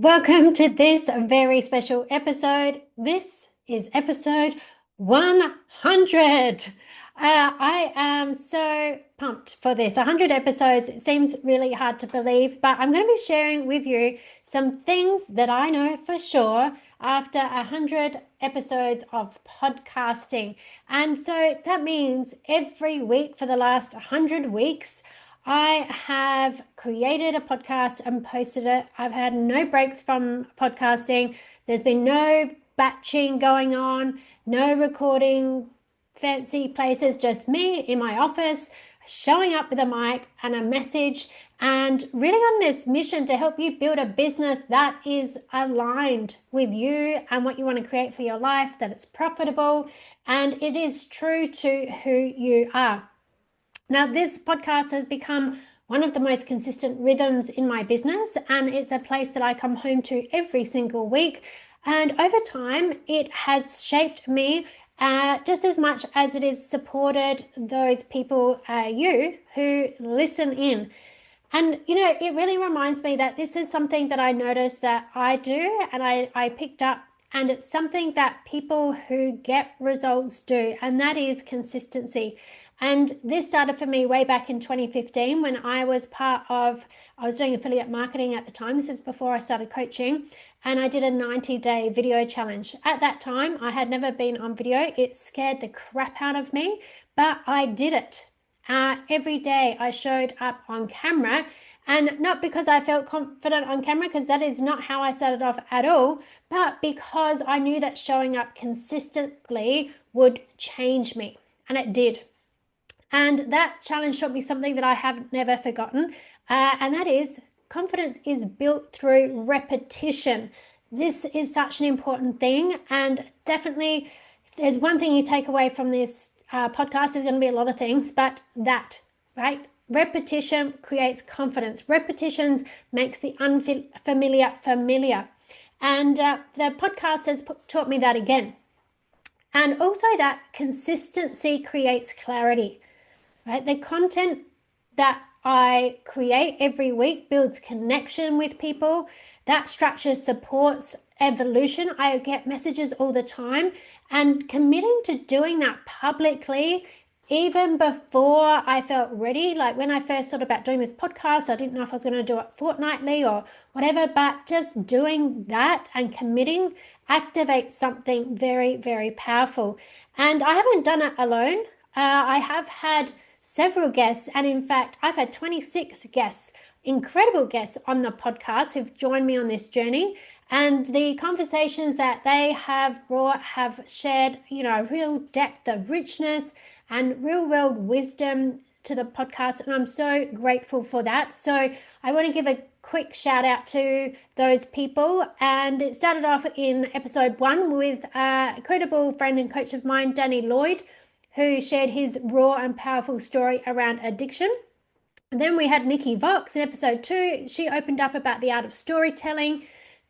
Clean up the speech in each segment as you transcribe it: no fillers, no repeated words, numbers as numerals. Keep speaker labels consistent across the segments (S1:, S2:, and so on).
S1: Welcome to this very special episode. This is episode 100. I am so pumped for this. 100 episodes. It seems really hard to believe, but I'm going to be sharing with you some things that I know for sure after 100 episodes of podcasting. And so that means every week for the last 100 weeks, I have created a podcast and posted it. I've had no breaks from podcasting. There's been no batching going on, no recording fancy places, just me in my office, showing up with a mic and a message, and really on this mission to help you build a business that is aligned with you and what you want to create for your life, that it's profitable, and it is true to who you are. Now, this podcast has become one of the most consistent rhythms in my business, and it's a place that I come home to every single week. And over time, it has shaped me just as much as it has supported those people, you, who listen in. And, it really reminds me that this is something that I noticed that I do and I picked up, and it's something that people who get results do, and that is consistency. And this started for me way back in 2015 when I was doing affiliate marketing at the time. This is before I started coaching, and I did a 90-day video challenge. At that time, I had never been on video. It scared the crap out of me, but I did it. Every day I showed up on camera, and not because I felt confident on camera, because that is not how I started off at all, but because I knew that showing up consistently would change me, and it did. And that challenge taught me something that I have never forgotten, and that is confidence is built through repetition. This is such an important thing, and definitely if there's one thing you take away from this podcast, there's going to be a lot of things, but that, right? Repetition creates confidence. Repetitions makes the unfamiliar familiar. And the podcast has taught me that again. And also that consistency creates clarity. Right? The content that I create every week builds connection with people. That structure supports evolution. I get messages all the time, and committing to doing that publicly, even before I felt ready, like when I first thought about doing this podcast, I didn't know if I was going to do it fortnightly or whatever, but just doing that and committing activates something very, very powerful. And I haven't done it alone. I have had several guests, and in fact, I've had 26 guests, incredible guests on the podcast who've joined me on this journey, and the conversations that they have brought have shared, real depth of richness and real world wisdom to the podcast, and I'm so grateful for that. So I want to give a quick shout out to those people, and it started off in episode 1 with a credible friend and coach of mine, Danny Lloyd, who shared his raw and powerful story around addiction. And then we had Nikki Vox in episode 2. She opened up about the art of storytelling.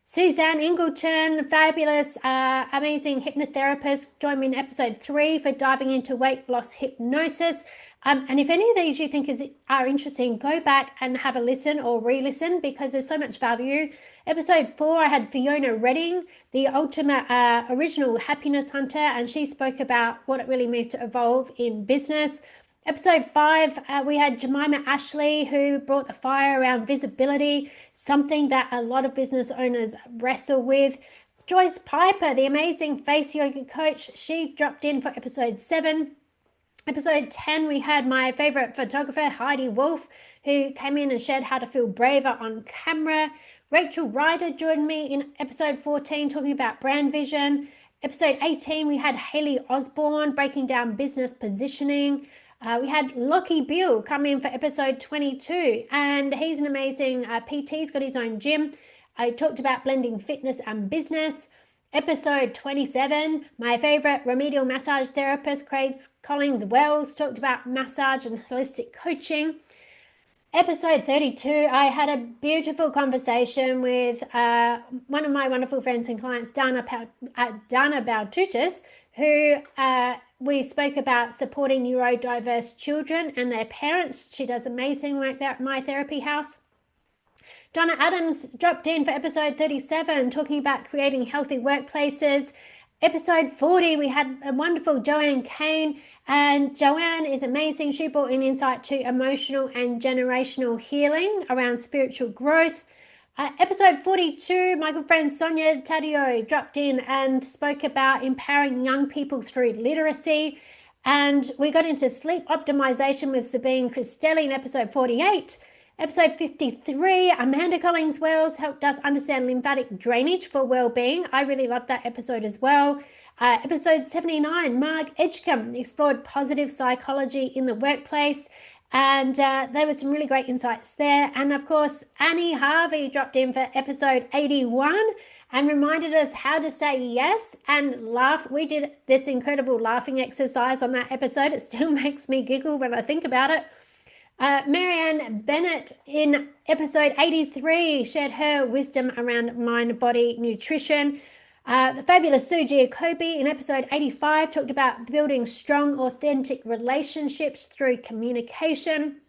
S1: Suzanne Ingleton, fabulous, amazing hypnotherapist, joined me in episode 3 for diving into weight loss hypnosis. And if any of these you think are interesting, go back and have a listen or re-listen, because there's so much value. Episode 4, I had Fiona Redding, the ultimate original happiness hunter, and she spoke about what it really means to evolve in business. Episode 5, we had Jemima Ashley, who brought the fire around visibility, something that a lot of business owners wrestle with. Joyce Piper, the amazing face yoga coach, she dropped in for episode 7. Episode 10, we had my favorite photographer, Heidi Wolf, who came in and shared how to feel braver on camera. Rachel Ryder joined me in episode 14, talking about brand vision. Episode 18, we had Haley Osborne breaking down business positioning. We had Lockie Bill come in for episode 22, and he's an amazing PT. He's got his own gym. I talked about blending fitness and business. Episode 27, my favorite remedial massage therapist, Craig Collins Wells, talked about massage and holistic coaching. Episode 32, I had a beautiful conversation with one of my wonderful friends and clients, Dana Baltutis, who we spoke about supporting neurodiverse children and their parents. She does amazing work there at my therapy house. Donna Adams dropped in for episode 37, talking about creating healthy workplaces. Episode 40, we had a wonderful Joanne Kane, and Joanne is amazing. She brought in insight to emotional and generational healing around spiritual growth. Episode 42, my good friend Sonia Taddeo dropped in and spoke about empowering young people through literacy. And we got into sleep optimization with Sabine Cristelli in episode 48. Episode 53, Amanda Collins-Wells helped us understand lymphatic drainage for well-being. I really loved that episode as well. Episode 79, Mark Edgecombe explored positive psychology in the workplace. And there were some really great insights there. And of course, Annie Harvey dropped in for episode 81 and reminded us how to say yes and laugh. We did this incredible laughing exercise on that episode. It still makes me giggle when I think about it. Marianne Bennett in episode 83 shared her wisdom around mind-body nutrition. The fabulous Sue Giacobbe in episode 85 talked about building strong, authentic relationships through communication.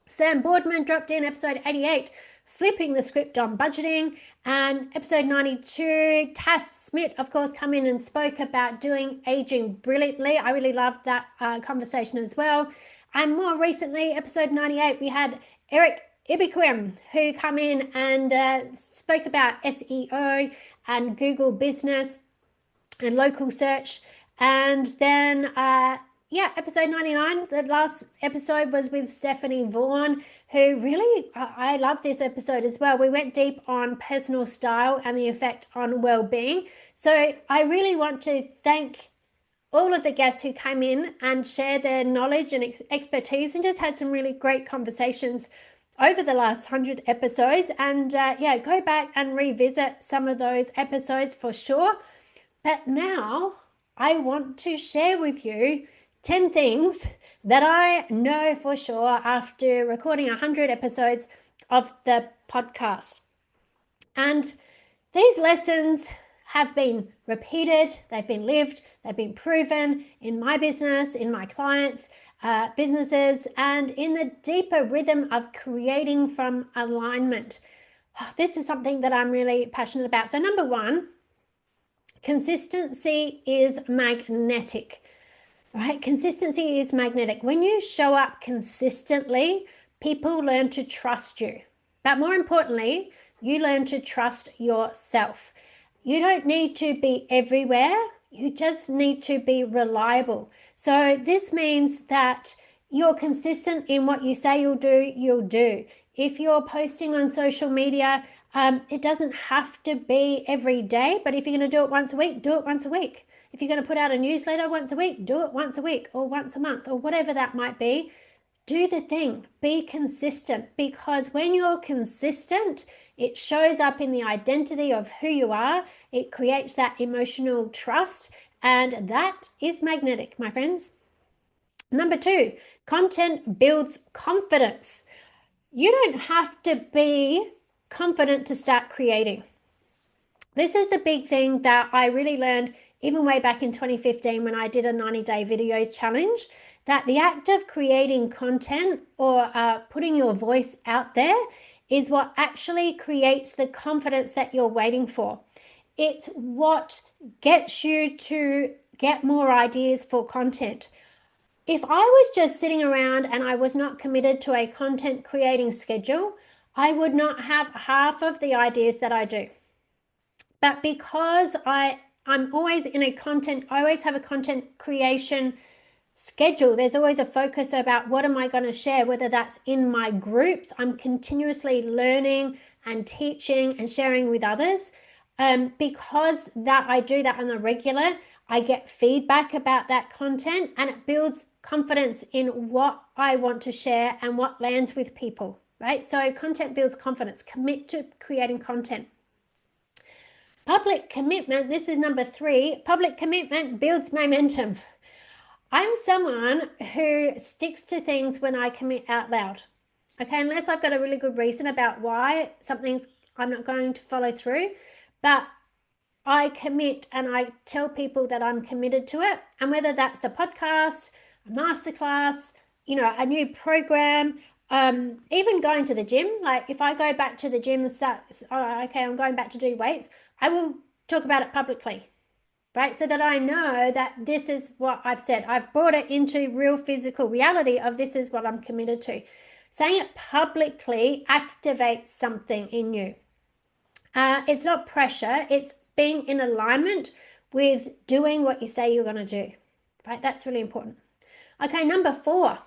S1: Sam Boardman dropped in episode 88, flipping the script on budgeting. And episode 92, Tash Smith, of course, come in and spoke about doing aging brilliantly. I really loved that conversation as well. And more recently, episode 98, we had Eric Ibiquim, who come in and spoke about SEO and Google business and local search. And then, episode 99, the last episode was with Stephanie Vaughan, who really, I love this episode as well. We went deep on personal style and the effect on well-being. So I really want to thank all of the guests who came in and shared their knowledge and expertise and just had some really great conversations over the last 100 episodes. And go back and revisit some of those episodes for sure. But now I want to share with you 10 things that I know for sure after recording 100 episodes of the podcast. And these lessons have been repeated, they've been lived, they've been proven in my business, in my clients' businesses, and in the deeper rhythm of creating from alignment. This is something that I'm really passionate about. So number one, consistency is magnetic, right? Consistency is magnetic. When you show up consistently, people learn to trust you. But more importantly, you learn to trust yourself. You don't need to be everywhere. You just need to be reliable. So this means that you're consistent in what you say you'll do. If you're posting on social media, it doesn't have to be every day, but if you're going to do it once a week, do it once a week. If you're going to put out a newsletter once a week, do it once a week or once a month or whatever that might be. Do the thing, be consistent, because when you're consistent, it shows up in the identity of who you are. It creates that emotional trust, and that is magnetic, my friends. Number two, content builds confidence. You don't have to be confident to start creating. This is the big thing that I really learned even way back in 2015 when I did a 90-day video challenge, that the act of creating content or putting your voice out there is what actually creates the confidence that you're waiting for. It's what gets you to get more ideas for content. If I was just sitting around and I was not committed to a content creating schedule, I would not have half of the ideas that I do. But because I'm always in I always have a content creation schedule. There's always a focus about what am I going to share, whether that's in my groups. I'm continuously learning and teaching and sharing with others. Because that I do that on the regular, I get feedback about that content and it builds confidence in what I want to share and what lands with people, right? So content builds confidence. Commit to creating content. Public commitment, this is number 3. Public commitment builds momentum. I'm someone who sticks to things when I commit out loud. Okay, unless I've got a really good reason about why I'm not going to follow through, but I commit and I tell people that I'm committed to it. And whether that's the podcast, a masterclass, a new program, Even going to the gym, like if I go back to the gym and start, oh, okay, I'm going back to do weights, I will talk about it publicly, right? So that I know that this is what I've said. I've brought it into real physical reality of this is what I'm committed to. Saying it publicly activates something in you. It's not pressure, it's being in alignment with doing what you say you're going to do, right? That's really important. Okay, number 4.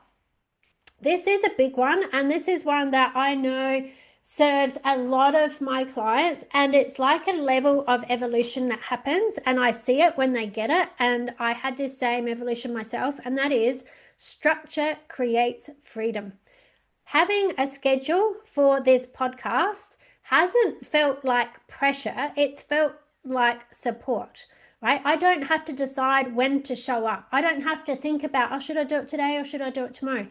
S1: This is a big one, and this is one that I know serves a lot of my clients, and it's like a level of evolution that happens, and I see it when they get it. And I had this same evolution myself, and that is structure creates freedom. Having a schedule for this podcast hasn't felt like pressure, it's felt like support, right? I don't have to decide when to show up. I don't have to think about, oh, should I do it today or should I do it tomorrow?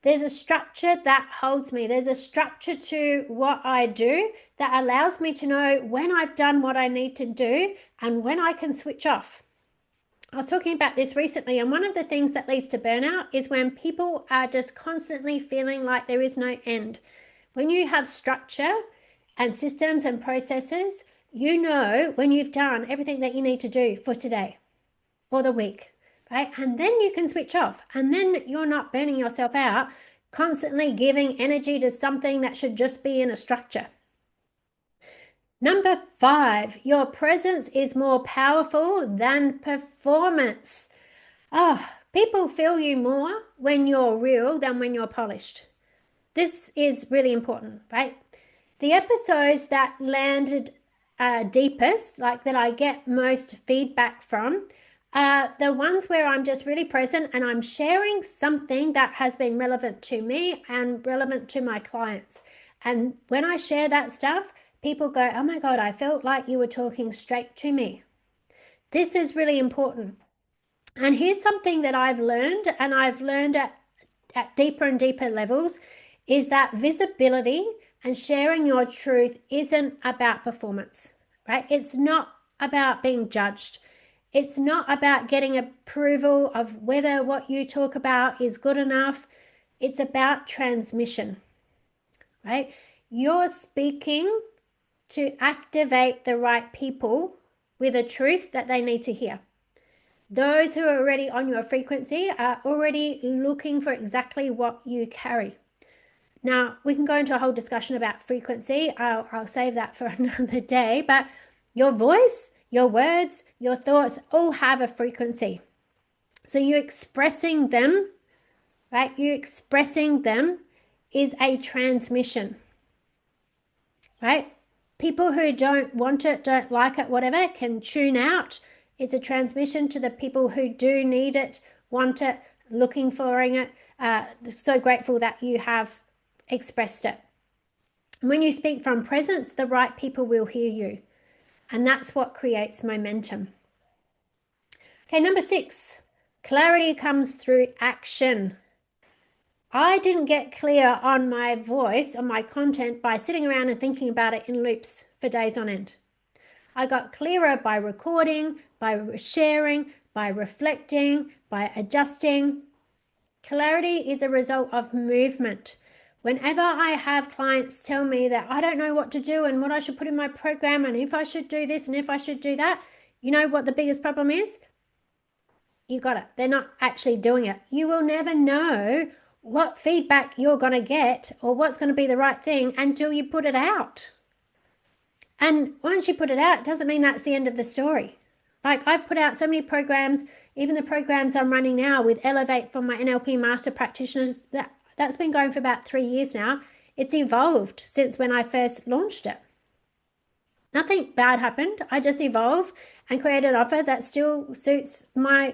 S1: There's a structure that holds me. There's a structure to what I do that allows me to know when I've done what I need to do and when I can switch off. I was talking about this recently, and one of the things that leads to burnout is when people are just constantly feeling like there is no end. When you have structure and systems and processes, you know when you've done everything that you need to do for today or the week, right? And then you can switch off, and then you're not burning yourself out, constantly giving energy to something that should just be in a structure. Number 5, your presence is more powerful than performance. People feel you more when you're real than when you're polished. This is really important, right? The episodes that landed deepest, like that I get most feedback from, are the ones where I'm just really present and I'm sharing something that has been relevant to me and relevant to my clients. And when I share that stuff, people go, oh my God, I felt like you were talking straight to me. This is really important. And here's something that I've learned, and I've learned at deeper and deeper levels, is that visibility and sharing your truth isn't about performance, right? It's not about being judged. It's not about getting approval of whether what you talk about is good enough. It's about transmission, right? You're speaking to activate the right people with a truth that they need to hear. Those who are already on your frequency are already looking for exactly what you carry. Now, we can go into a whole discussion about frequency. I'll save that for another day, but your voice, your words, your thoughts all have a frequency. So you expressing them, right? You expressing them is a transmission, right? People who don't want it, don't like it, whatever, can tune out. It's a transmission to the people who do need it, want it, looking for it. So grateful that you have expressed it. When you speak from presence, the right people will hear you. And that's what creates momentum. Okay, number 6, clarity comes through action. I didn't get clear on my voice, on my content, by sitting around and thinking about it in loops for days on end. I got clearer by recording, by sharing, by reflecting, by adjusting. Clarity is a result of movement. Whenever I have clients tell me that I don't know what to do and what I should put in my program and if I should do this and if I should do that, you know what the biggest problem is? You got it. They're not actually doing it. You will never know what feedback you're going to get or what's going to be the right thing until you put it out. And once you put it out, it doesn't mean that's the end of the story. Like I've put out so many programs, even the programs I'm running now with Elevate for my NLP master practitioners, that's been going for about 3 years now. It's evolved since when I first launched it. Nothing bad happened. I just evolved and created an offer that still suits my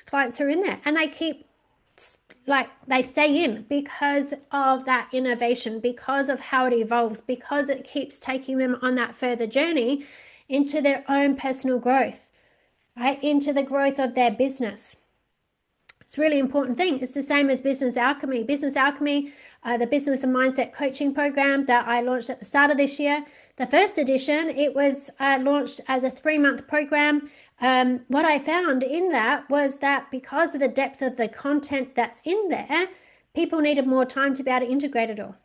S1: clients who are in there. And they keep, they stay in because of that innovation, because of how it evolves, because it keeps taking them on that further journey into their own personal growth, right? Into the growth of their business. It's a really important thing. It's the same as Business Alchemy. Business Alchemy, the business and mindset coaching program that I launched at the start of this year. The first edition, it was launched as a 3-month program. What I found in that was that because of the depth of the content that's in there, people needed more time to be able to integrate it all.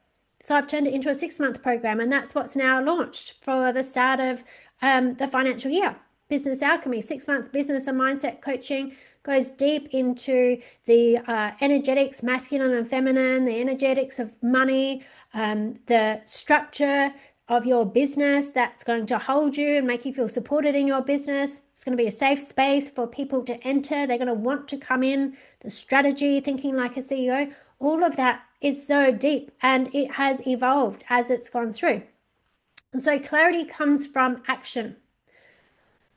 S1: So I've turned it into a 6-month program, and that's what's now launched for the start of the financial year. Business Alchemy, 6-month business and mindset coaching, goes deep into the energetics, masculine and feminine, the energetics of money, the structure of your business that's going to hold you and make you feel supported in your business. It's going to be a safe space for people to enter. They're going to want to come in. The strategy, thinking like a CEO, all of that is so deep, and it has evolved as it's gone through. And so clarity comes from action.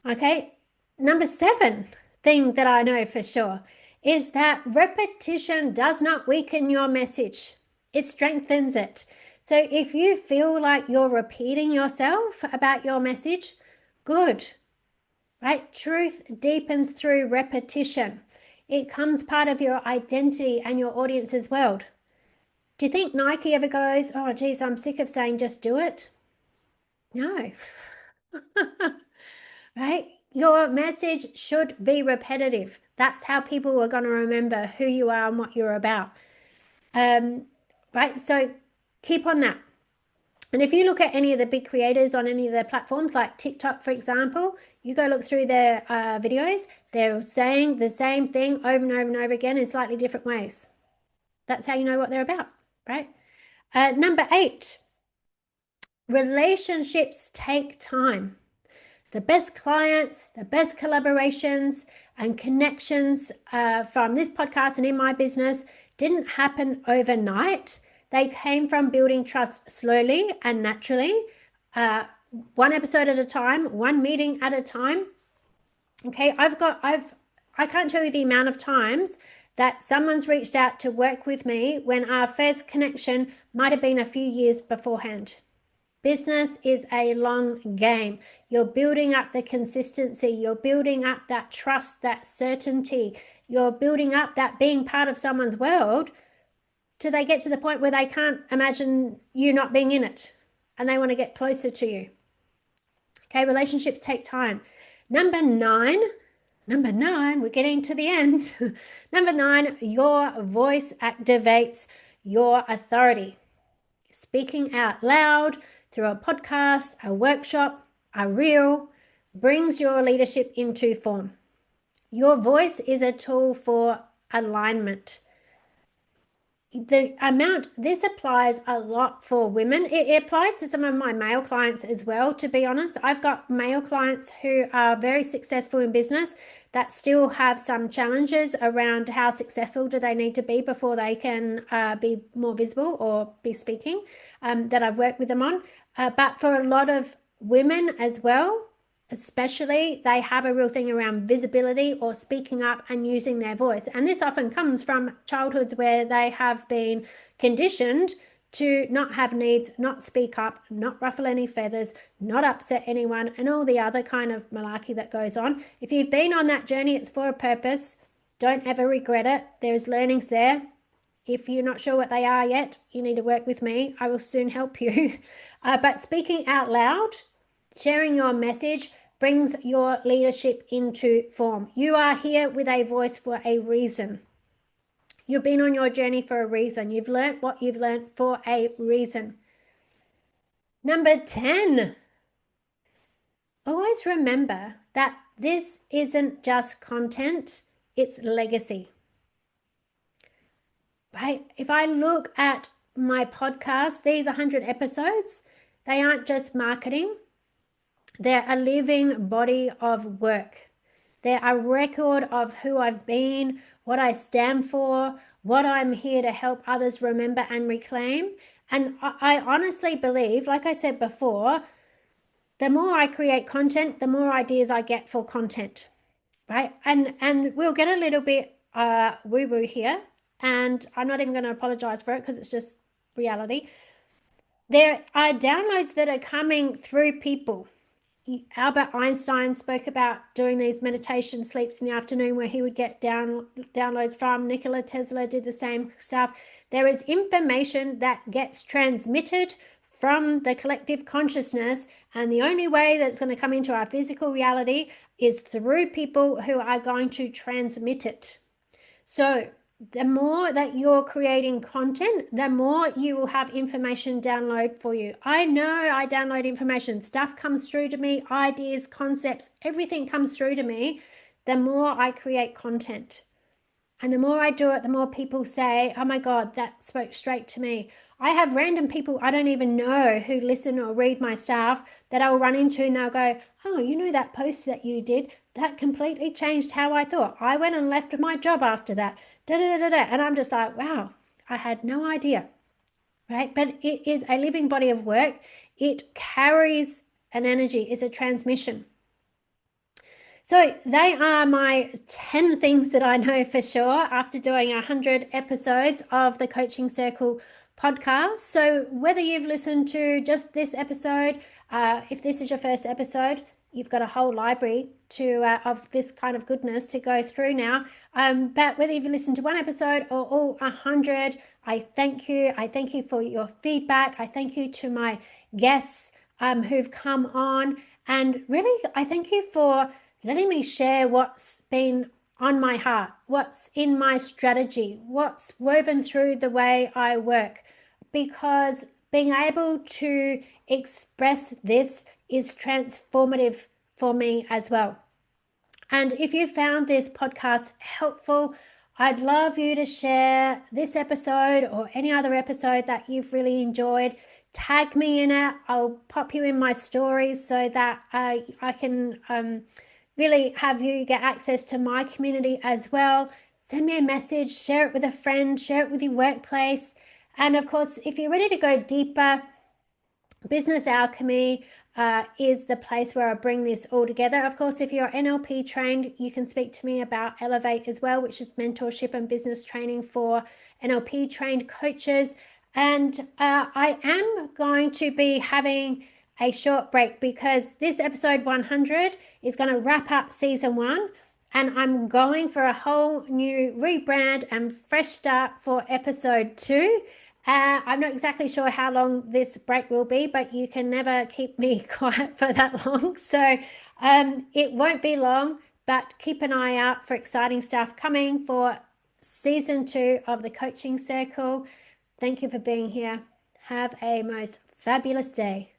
S1: Okay, number 7 thing that I know for sure is that repetition does not weaken your message. It strengthens it. So if you feel like you're repeating yourself about your message, good, right? Truth deepens through repetition. It becomes part of your identity and your audience's world. Do you think Nike ever goes, oh, geez, I'm sick of saying just do it? No. Right? Your message should be repetitive. That's how people are going to remember who you are and what you're about. Right? So keep on that. And if you look at any of the big creators on any of their platforms, like TikTok, for example, you go look through their videos, they're saying the same thing over and over and over again in slightly different ways. That's how you know what they're about, right? Number 8, relationships take time. The best clients, the best collaborations and connections from this podcast and in my business didn't happen overnight. They came from building trust slowly and naturally, one episode at a time, one meeting at a time. Okay, I can't tell you the amount of times that someone's reached out to work with me when our first connection might have been a few years beforehand. Business is a long game. You're building up the consistency. You're building up that trust, that certainty. You're building up that being part of someone's world till they get to the point where they can't imagine you not being in it and they want to get closer to you. Okay, relationships take time. Number 9, we're getting to the end. Number 9, your voice activates your authority. Speaking out loud through a podcast, a workshop, a reel, brings your leadership into form. Your voice is a tool for alignment. This applies a lot for women. It applies to some of my male clients as well, to be honest. I've got male clients who are very successful in business that still have some challenges around how successful do they need to be before they can be more visible or be speaking, that I've worked with them on. But for a lot of women as well, especially, they have a real thing around visibility or speaking up and using their voice. And this often comes from childhoods where they have been conditioned to not have needs, not speak up, not ruffle any feathers, not upset anyone, and all the other kind of malarkey that goes on. If you've been on that journey, it's for a purpose. Don't ever regret it. There's learnings there. If you're not sure what they are yet, you need to work with me. I will soon help you. But speaking out loud, sharing your message brings your leadership into form. You are here with a voice for a reason. You've been on your journey for a reason. You've learned what you've learned for a reason. Number 10, always remember that this isn't just content, it's legacy. Right? If I look at my podcast, these 100 episodes, they aren't just marketing. They're a living body of work. They're a record of who I've been, what I stand for, what I'm here to help others remember and reclaim. And I honestly believe, like I said before, the more I create content, the more ideas I get for content, right? And we'll get a little bit woo-woo here, and I'm not even going to apologize for it because it's just reality. There are downloads that are coming through people. Albert Einstein spoke about doing these meditation sleeps in the afternoon where he would get downloads from. Nikola Tesla did the same stuff. There is information that gets transmitted from the collective consciousness, and the only way that it's going to come into our physical reality is through people who are going to transmit it. So the more that you're creating content, the more you will have information download for you. I know I download information, stuff comes through to me, ideas, concepts, everything comes through to me, the more I create content. And the more I do it, the more people say, oh my God, that spoke straight to me. I have random people I don't even know who listen or read my stuff that I'll run into, and they'll go, oh, you know that post that you did? That completely changed how I thought. I went and left my job after that. Da, da, da, da. And I'm just like, wow, I had no idea. Right? But it is a living body of work. It carries an energy, it's a transmission. So they are my 10 things that I know for sure after doing 100 episodes of the Coaching Circle podcast. So whether you've listened to just this episode, if this is your first episode, you've got a whole library of this kind of goodness to go through now. But whether you've listened to one episode or all 100, I thank you. I thank you for your feedback. I thank you to my guests who've come on. And really, I thank you for letting me share what's been on my heart, what's in my strategy, what's woven through the way I work, because being able to express this is transformative for me as well. And if you found this podcast helpful, I'd love you to share this episode or any other episode that you've really enjoyed. Tag me in it. I'll pop you in my stories so that I can really have you get access to my community as well. Send me a message, share it with a friend, share it with your workplace. And of course, if you're ready to go deeper, Business Alchemy is the place where I bring this all together. Of course, if you're NLP trained, you can speak to me about Elevate as well, which is mentorship and business training for NLP trained coaches. And I am going to be having a short break because this episode 100 is going to wrap up season 1, and I'm going for a whole new rebrand and fresh start for episode 2. I'm not exactly sure how long this break will be, but you can never keep me quiet for that long. So it won't be long, but keep an eye out for exciting stuff coming for season 2 of the Coaching Circle. Thank you for being here. Have a most fabulous day.